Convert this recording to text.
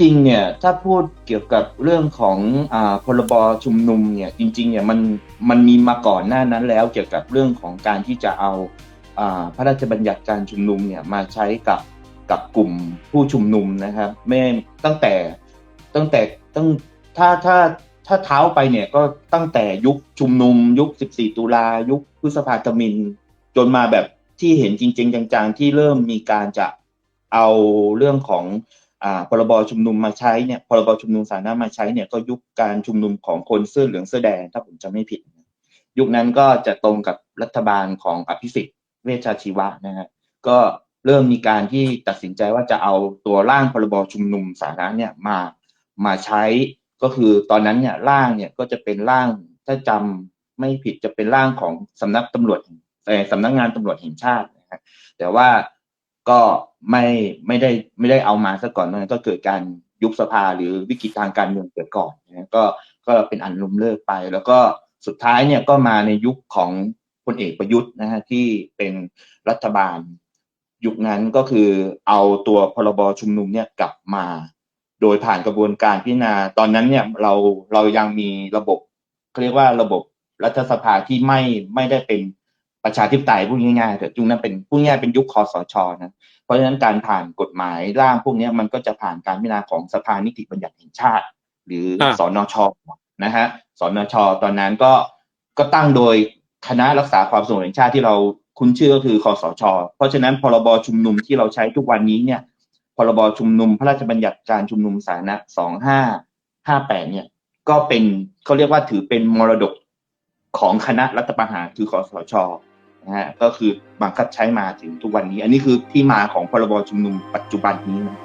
ริงๆเนี่ยถ้าพูดเกี่ยวกับเรื่องของพรบชุมนุมเนี่ยจริงๆเนี่ยมันมีมาก่อนหน้านั้นแล้วเกี่ยวกับเรื่องของการที่จะเอาพระราชบัญญัติการชุมนุมเนี่ยมาใช้กับกลุ่มผู้ชุมนุมนะครับไม่ตั้งแต่ตั้งแต่ตั้งถ้าถ้าถ้าเท้าไปเนี่ยก็ตั้งแต่ยุคชุมนุมยุค14ตุลายุคพฤษภาธมิฬจนมาแบบที่เห็นจริงๆจังๆที่เริ่มมีการจะเอาเรื่องของพรบชุมนุมมาใช้เนี่ยพรบชุมนุมสาธารณะมาใช้เนี่ยก็ยุคการชุมนุมของคนเสื้อเหลืองเสื้อแดงถ้าผมจำไม่ผิดยุคนั้นก็จะตรงกับรัฐบาลของอภิสิทธิ์เวชชาชีวะนะฮะก็เริ่มมีการที่ตัดสินใจว่าจะเอาตัวร่างพรบชุมนุมสาธารณะเนี่ยมาใช้ก็คือตอนนั้นเนี่ยร่างเนี่ยก็จะเป็นร่างถ้าจำไม่ผิดจะเป็นร่างของสำนักตำรวจสำนักงานตำรวจแห่งชาตินะฮะแต่ว่าก็ไม่ได้เอามาซะก่อนนั้นก็เกิดการยุบสภาหรือวิกฤตทางการเมืองเกิดก่อนนะก็เป็นอันล้มเลิกไปแล้วก็สุดท้ายเนี่ยก็มาในยุคของพลเอกประยุทธ์นะฮะที่เป็นรัฐบาลยุคนั้นก็คือเอาตัวพรบชุมนุมเนี่ยกลับมาโดยผ่านกระบวนการพิจารณาตอนนั้นเนี่ยเรายังมีระบบเขาเรียกว่าระบบรัฐสภาที่ไม่ได้เป็นประชาธิปไตยพูดง่ายๆแต่ยุคนั้นเป็นพูดง่ายเป็นยุคคสช.นะเพราะฉะนั้นการผ่านกฎหมายร่างพวกนี้มันก็จะผ่านการพิจารณาของสภานิติบัญญัติแห่งชาติหรือสนช.นะฮะสนช.ตอนนั้นก็ตั้งโดยคณะรักษาความสงบแห่งชาติที่เราคุ้นชื่อก็คือคสช.เพราะฉะนั้นพรบชุมนุมที่เราใช้ทุกวันนี้เนี่ยพรบชุมนุมพระราชบัญญัติการชุมนุมสาธารณะ2558เนี่ยก็เป็นเขาเรียกว่าถือเป็นมรดกของคณะรัฐประหารคือคสช.นะฮะก็คือบังคับใช้มาถึงทุกวันนี้อันนี้คือที่มาของพรบชุมนุมปัจจุบันนี้นะ